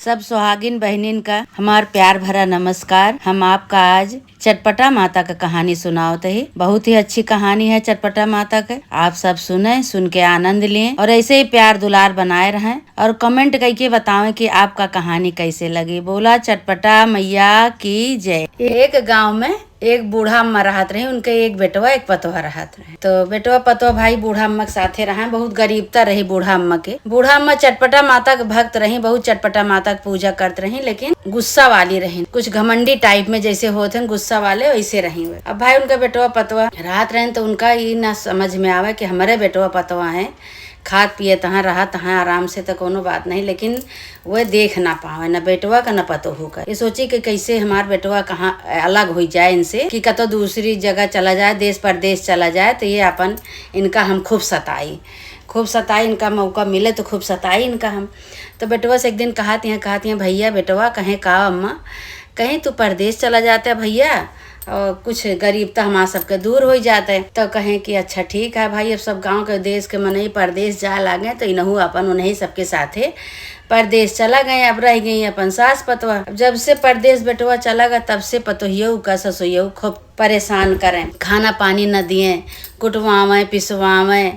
सब सुहागिन बहनिन का हमार प्यार भरा नमस्कार। हम आपका आज चटपटा माता का कहानी सुनावत है। बहुत ही अच्छी कहानी है चटपटा माता के। आप सब सुने, सुन के आनंद लें और ऐसे ही प्यार दुलार बनाए रहें और कमेंट करके बतावें कि आपका कहानी कैसे लगी। बोला चटपटा मैया की जय। एक गांव में एक बूढ़ा अम्मा रहत रही। उनके एक बेटवा एक पतवा रहत रहे। तो बेटवा पतवा भाई बूढ़ा अम्मा के साथे रहे। बहुत गरीबता रही बूढ़ा अम्मा के। बूढ़ा अम्मा चटपटा माता के भक्त रही, बहुत चटपटा माता की पूजा करते रही, लेकिन गुस्सा वाली रही, कुछ घमंडी टाइप में जैसे होते हैं गुस्सा वाले, वैसे रही हुए। अब भाई उनका बेटवा पतवा रात रहे तो उनका ये ना समझ में आवे कि हमारे बेटवा पतवा है, खाद पिए तहाँ रहा तहाँ आराम से, तो कोनो बात नहीं, लेकिन वह देख ना पावे न बेटवा का न पतोहू का। ये सोची कि कैसे हमार बेटवा कहाँ अलग हो जाए इनसे, कि कतो दूसरी जगह चला जाए, देश परदेश चला जाए, तो ये अपन इनका हम खूब सताई, इनका मौका मिले तो खूब सताई इनका हम। तो बेटवा से एक दिन कहती हैं भैया बेटवा कहें का अम्मा, कहीं तू परदेश चला जाता है भैया, और कुछ गरीबता हमारा सबके दूर हो जाता है। तो कहें कि अच्छा ठीक है भाई, अब सब गांव के देश के मनई परदेश जा लागे, तो इनहू अपन उन्हीं सबके साथे परदेश चला गए। अब रह गई अपन सास पतवा। जब से परदेश बेटवा चला गया तब से पतोहियो का ससुइयो खूब परेशान करें, खाना पानी न दिए, कुटवावें पिसवावें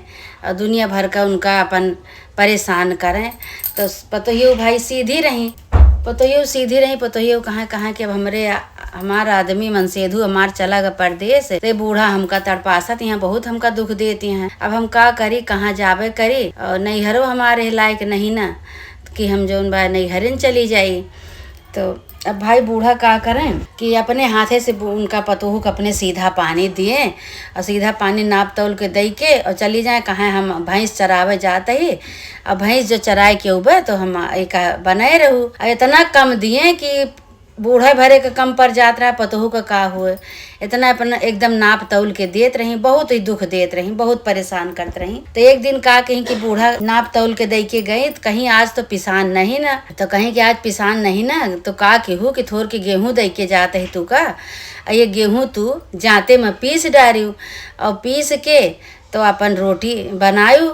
और दुनिया भर का उनका अपन परेशान करें। तो पतोहियो भाई सीधी रही, पतोहियो कहाँ कि अब हमारा आदमी मनसेधु हमार चला गया परदेश, ते बूढ़ा हमका तड़पासत, यहाँ बहुत हमका दुख देती हैं। अब हम का करी, कहाँ जावे करी, और नैहरो हमारे लायक नहीं ना कि हम जो नैहरिन चली जाई। तो अब भाई बूढ़ा का करें कि अपने हाथे से उनका पतोहू को अपने सीधा पानी दिए और सीधा पानी नाप तौल के दे के और चली जाए कहाँ हम भैंस चरावे जाते ही। अब भैंस जो चराए के उबे तो हम एक बनाए रहू, इतना कम दिए कि बूढ़ा भरे का कम पर जात रहा, पतोहू का हुए, इतना अपना एकदम नाप तौल के देत रही, बहुत ही दुख देत रही, बहुत परेशान करते रही। तो एक दिन का कहीं कि बूढ़ा नाप तौल के दे के गए, तो कहीं आज तो पिसान नहीं ना, तो कहीं कि आज पिसान नहीं ना, तो का केहू कि थोड़ के गेहूं दे के जाते है तू का, ये गेहूं तू जाते में पीस डारियो और पीस के तो अपन रोटी बनायू।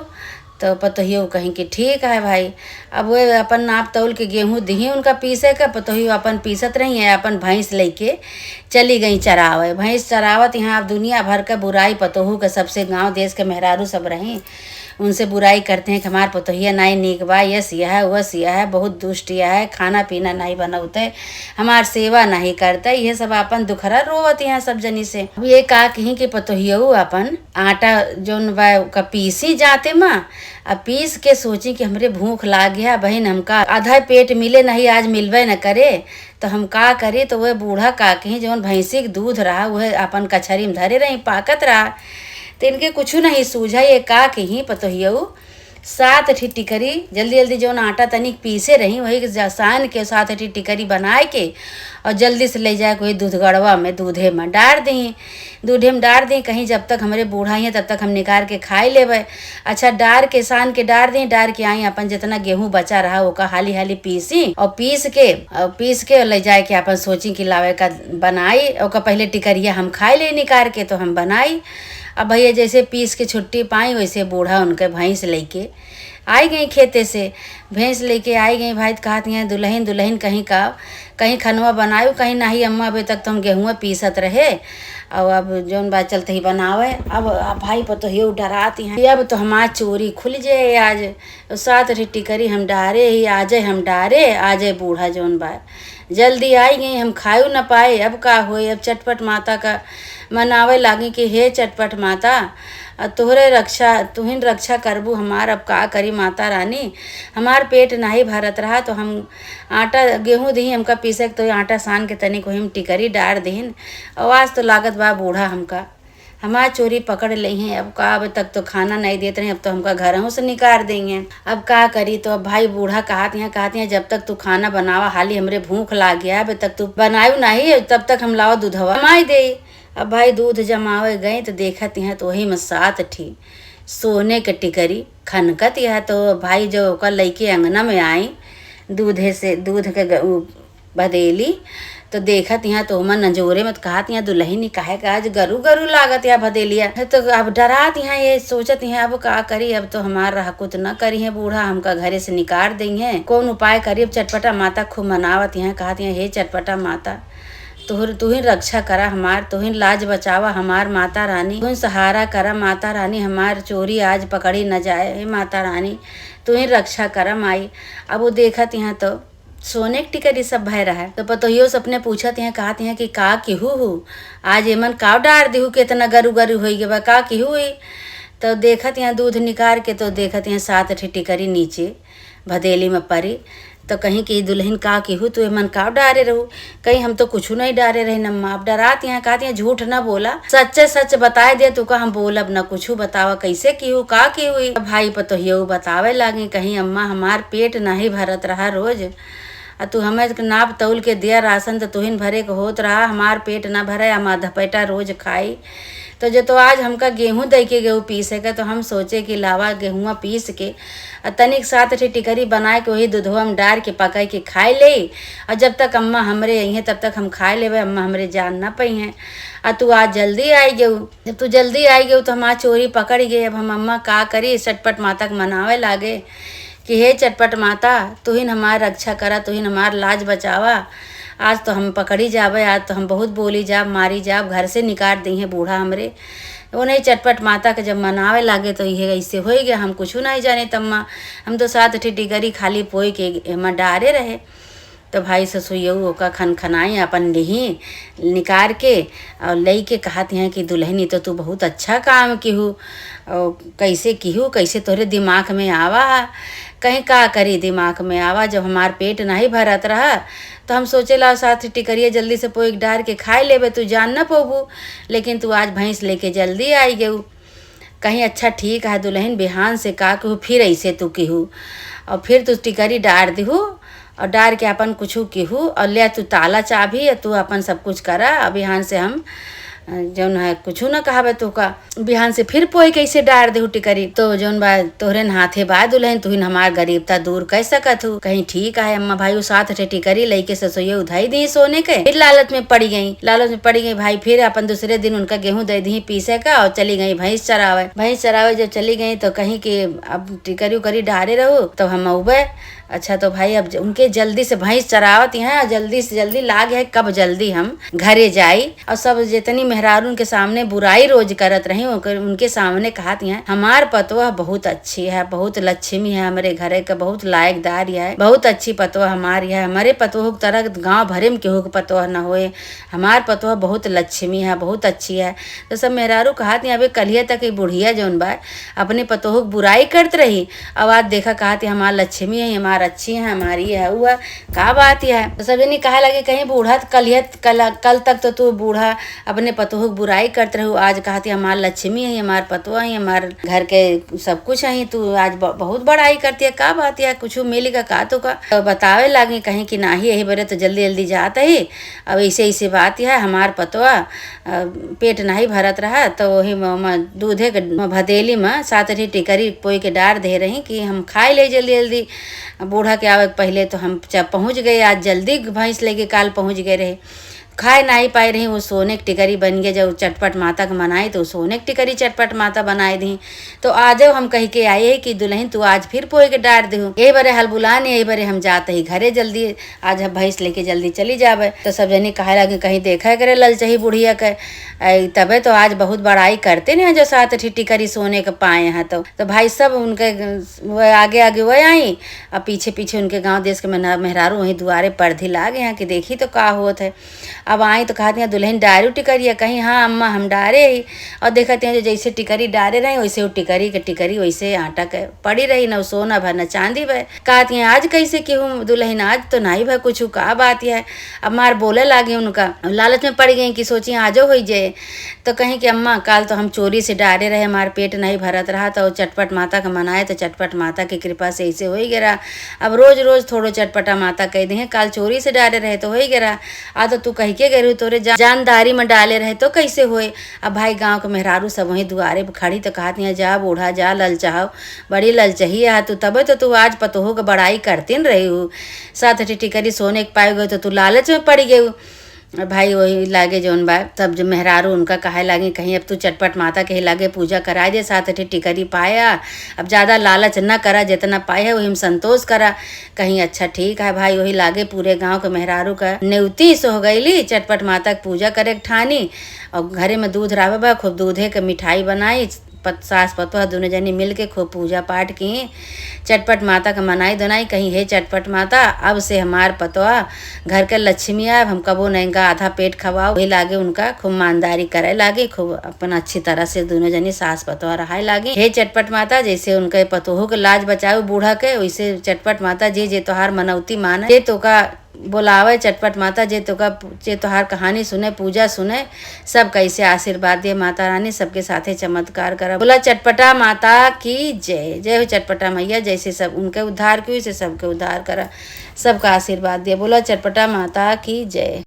तो पतोहियो कहीं कि ठीक है भाई। अब वो अपन नाप तौल के गेहूं दिही उनका पीसे का, पतोहियो अपन पीसत रही है, अपन भैंस लेके चली गई चरावे। भैंस चरावत यहाँ अब दुनिया भर का बुराई पतोहू के, सबसे गांव देश के मेहरारू सब रही, उनसे बुराई करते हैं कि हमार पतोहिया नहीं नीक बा, यस यह है वस यह है, बहुत दुष्ट यह है, खाना पीना नहीं बनौते, हमार सेवा नहीं करते, ये सब अपन दुखरा रोवत यहाँ सब जनी से। अब ये का कहीं कि पतोहियो अपन आटा जोन बा का पीसी जाते माँ, अब पीस के सोची कि हमरे भूख लाग गया बहन, हमका आधा पेट मिले नहीं आज मिलवे न करे, तो हम का करे। तो वह बूढ़ा का कहीं जौन भैंसी के दूध रहा वह अपन कछरी में धरे रही, पाकत रहा, तो इनके कुछ नहीं सूझा। ये का कहीं पतोहियो 7 टिकरी जल्दी जौन आटा तनिक पीसे रही वही सान के 7 टिकरी बनाए के और जल्दी से ले जाए कोई दूध गड़वा में दूधे में डाल दी कहीं जब तक हमारे बूढ़ा ही तब तक हम निकाल के खाई लेवे। अच्छा डार के सान के डार के आई, अपन जितना गेहूं बचा रहा वो का हाली पीसी और पीस के ले जाए के अपन सोची कि लावे का बनाई, और पहले टिकरिया हम खाई ले निकाल के, तो हम बनाई। अब भैया जैसे पीस के छुट्टी पाई वैसे बूढ़ा उनके भैंस लेके आई गई, खेते से भैंस लेके आई गई। भाई कहती हैं दुल्हन कहीं खनवा बनायू, कहीं नहीं अम्मा, अभी तक तो हम गेहूँ पीसत रहे, और अब जौन बात चलते ही बनावे। अब भाई पतोहियो डराती हैं अब तो हमार चोरी खुल जाए आज, 7 टिकरी हम डारे ही आजे बूढ़ा जौन बा जल्दी आई गई, हम खायू न पाए, अब का होए। अब चटपट माता का मनावे लागी कि हे चटपट माता, तुहिन रक्षा करबू हमार, अब का करी माता रानी, हमार पेट नहीं भरत रहा, तो हम आटा गेहूं दी हमका पीसे तो आटा सान के तनिक वही हम टिकरी डार दीन। आवाज़ तो लागत बा बूढ़ा हमका हमार चोरी पकड़ ली हैं, अब का अब तक तो खाना नहीं देते रहे, अब तो हमका घरों से निकाल देंगे, अब का करी। तो अब भाई बूढ़ा कहती हैं जब तक तू खाना बनावा हाली हमरे भूख लाग गया, अब तक तू बनायू नहीं, तब तक हम लाओ दूधवा जमाई दे। अब भाई दूध जमावे गई तो देखत हैं तो वही में 7 सोने के टिकरी खनकत यह। तो भाई जो ओकर लइके अंगना में आई दूध के बदेली, तो देखत यहाँ तो मन नजोरे मत कहत यहाँ दुल्हन काहे का आज गरु गरु लागत या भदेलिया। तो अब डरात यहाँ ये सोचत यहाँ अब का करी, अब तो हमार रहा कुछ न करी है बूढ़ा, हमका घरे से निकाल देंगे, कौन उपाय करी। अब चटपटा माता खूब मनावत यहाँ कहत यहाँ हे चटपटा माता तू ही रक्षा करा हमार, तू ही लाज बचावा हमार माता रानी, तू सहारा करा माता रानी, हमार चोरी आज पकड़ी न जाए हे माता रानी, तू ही रक्षा करा माई। अब वो देखत यहाँ तो सोने की टिकरी सब भय रहा है। तो पतोहियो सपने पूछत यहाँ कहत यहाँ कि का केहू हु आज एमन का डार देहू के इतना गरु गरु हो गए का केहू हुई। तो देखत यहाँ दूध निकाल के तो देखत यहाँ 7 ठे टिकरी नीचे भदेली में परी। तो कहीं कि दुल्हन का केहू तू एमन का डारे रहू, कहीं हम तो कुछ नहीं डारे रहे नम्मा। अब डरात यहाँ कहते हैं झूठ न बोला, सच्चे सच बताए दे तू का हम बोलब न कुछ बतावा कैसे केहू का की हुई। भाई पतोहियो बतावे लागे कहीं अम्मा हमार पेट नहीं भरत रहा रोज, तू हमें नाप तौल के दिया राशन तो तुहिन भरे के होत रहा, हमार पेट ना भरे हम आधा पैटा रोज खाई। तो जो तो आज हमका गेहूं दे के गेहूँ पीसे का, तो हम सोचे कि लावा गेहुआ पीस के तनिक 7 ठे टिकरी बनाए के वही दूधवा में डाल के पकाई के खाए ले। और जब तक अम्मा हमरे आई हैं तब तक हम खाए लेवे, अम्मा हमरे जान ना पई हैं। और तू आज जल्दी आई गेहू, जब तू जल्दी आई गेहू तो हमार चोरी पकड़ गए। अब हम अम्मा का करी, चटपट माता के मनावे लागे कि हे चटपट माता तू ही हमार रक्षा करा, तू ही हमार लाज बचावा। आज तो हम पकड़ी जावे, आज तो हम बहुत बोली जाब मारी जाब, घर से निकाल दी है बूढ़ा हमरे। वो नहीं चटपट माता के जब मनावे लागे तो ये ऐसे हो गया, हम कुछ नहीं जाने तम्मा, हम तो 7 ठे टिकरी खाली पोई के एमा डारे रहे। तो भाई ससुइयऊ का खन खनाई अपन लिही निकाल के और लई के कहत हैं कि दुल्हनी तो तू बहुत अच्छा काम किहू, और कैसे किहू कैसे तोहरे दिमाग में आवा, कहीं का करी दिमाग में आवा। जब हमार पेट नहीं भरत रहा तो हम सोचे ला 7 टिकरिया जल्दी से पोई डार के खाए लेबे, तू जान न पोबू, लेकिन तू आज भैंस लेके जल्दी आई गेहू। कहीं अच्छा ठीक है दुल्हन बिहान से का कहू फिर ऐसे तू केहू, और फिर तू टिकरी डार देहू और डार के अपन कुछ केहू और ले तू ताला चाबी तू अपन सब कुछ करा। और बिहान से हम जौन है कुछ न कहावे तू का बिहान से फिर पोई कैसे डार देहू टिकरी। तो जौन बा तोहरे हाथे बा दुल्हन तू हमार गरीबता दूर कर सकत हूँ। कहीं ठीक है अम्मा भाई 7 ठे टिकरी लई के ससुइया उधाई दी सोने के, फिर लालच में पड़ी गई, लालच में पड़ी गई भाई। फिर अपन दूसरे दिन उनका गेहूं दे दी पीसे का और चली गई भैंस चरावे। भैंस चरावे जब चली गई तो कहीं कि अब टिकरी उकरी डारे रहो तो हम उबे। अच्छा तो भाई अब उनके जल्दी से भैंस चरावत हैं, जल्दी से जल्दी लाग है कब जल्दी हम घरे जाई। और सब जितनी मेहरारू के सामने बुराई रोज करत रही उनके सामने कहत हैं हमार पतोह बहुत अच्छी है, बहुत लक्ष्मी है, हमारे घरे का बहुत लायकदार है, बहुत अच्छी पतोह हमारी है, हमारे पतोह की तरह गाँव भरे में केहू के पतोह न होए, हमार पतोह बहुत लक्ष्मी है, बहुत अच्छी है। तो सब मेहरारू कहत हैं अबे कलिया तक बुढ़िया जौन बा अपने पतोह की बुराई करत रही, अब आज देखा कहत हमार लक्ष्मी है, हमार अच्छी है, हमारी है हुआ का बात है। तो सब जनी कहा लगे कहीं बूढ़ा कल तक तो तू बूढ़ा अपने पतोह की बुराई करते रहू, आज कहती हमार लक्ष्मी है, हमार पतोह है, हमार घर के सब कुछ है, तू आज बहुत बड़ाई करती है का बात है, कुछ मिलेगा का तो का। तो बतावे लगे कहीं कि नाही यही बरे तो जल्दी जल्दी जाता ही। अब ऐसे ऐसे बात है हमार पतोह पेट नहीं भरत रहा तो वही दूधे के भदेली में 7 ठे टिकरी पोई के डार दे रही कि हम खाए ले जल्दी जल्दी। बूढ़ा के आवे पहले तो हम पहुंच गए, आज जल्दी भैंस लेके काल पहुंच गए रहे, खाए नहीं पाए रही। वो सोने की टिकरी बन गए, जब चटपट माता के मनाई तो सोने की टिकरी चटपट माता बनाए दी। तो आज हम कह के आए कि दुल्हन तू आज फिर पोए के डार देहू, यही बरे हल बुलाने यही बरे हम जाते ही घरे जल्दी, आज हम भैंस लेके जल्दी चली जावे। तो सब जनी कहे लगे कहीं देखा करे ललचही बुढ़िया के, तबे तो आज बहुत बड़ाई करते न जो 7 ठे टिकरी सोने के पाए हैं। तो भाई सब उनके वो आगे आगे वह आई और पीछे पीछे उनके गाँव देश के मेहरारू वहीं दुआरे पर्दे लागे हैं कि देखी तो का होत है। अब आई तो कहती हैं दुल्हन डारू टिकरी, कहीं हाँ अम्मा हम डारे ही। और देखते हैं जो जैसे टिकरी डारे रहे वैसे वो टिकरी के टिकरी वैसे आटा के पड़ी रही, न सोना भर न चांदी भर। कहती हैं आज कैसे क्यों दुल्हन आज तो नहीं भाई कुछ का बात है। अब मार बोले लागे उनका लालच में पड़ गई कि सोची आजो हो जाए। तो कहीं कि अम्मा काल तो हम चोरी से डारे रहे, हमारे पेट नहीं भरत रहा तो चटपट माता का मनाए तो चटपट माता की कृपा से ऐसे हो ही गया। अब रोज रोज थोड़ो चटपटा माता कह दी काल चोरी से डारे रहे तो हो ही गया, आ तो तू कह के गए तोरे जानदारी में डाले रहे तो कैसे होए। अब भाई गांव के मेहरारू सब वहीं दुआरे पर खड़ी तो कहती हैं जा बूढ़ा जा ललचाओ, बड़ी ललचही है तू, तबे तो तू आज पतोह के बड़ाई करती न रही हूँ। 7 ठे टिकरी सोने के पाए गए तो तू लालच में पड़ गई। भाई वही लागे जौन बा तब जो मेहरारू उनका कहे लागे कहीं अब तू चटपट माता के ही लागे पूजा कराए दे, साथ टिकरी पाया, अब ज्यादा लालच न करा, जितना पाए है वही में संतोष करा। कहीं अच्छा ठीक है भाई वही लागे पूरे गांव के मेहरारू का नेवती सो हो गईली चटपट माता के पूजा करे के ठानी। और घरे में दूध रावे बा, खूब दूधे के मिठाई बनाई, सास पतोह दोनों जनी मिल के खूब पूजा पाठ की, चटपट माता का मनाई दोनाई। कहीं हे चटपट माता अब से हमार पतोह घर के लक्ष्मी आए, हम कबो नहीं का आधा पेट खवाओ। वही लागे उनका खूब ईमानदारी करे लागे, खूब अपन अच्छी तरह से दोनों जनी सास पतोह रहाय लागे। हे चटपट माता जैसे उनके पतोह के लाज बचाओ बूढ़ा के, वैसे चटपट माता जी जे तोहार मनौती माने जे तो का बोलावे चटपट माता जे तोहार कहानी सुने पूजा सुने, सब कैसे आशीर्वाद दे माता रानी, सबके साथे चमत्कार करा। बोला चटपटा माता की जय। जय हो चटपटा मैया, जैसे सब उनके उद्धार की वैसे सबके उद्धार करा, सबका आशीर्वाद दिया। बोला चटपटा माता की जय।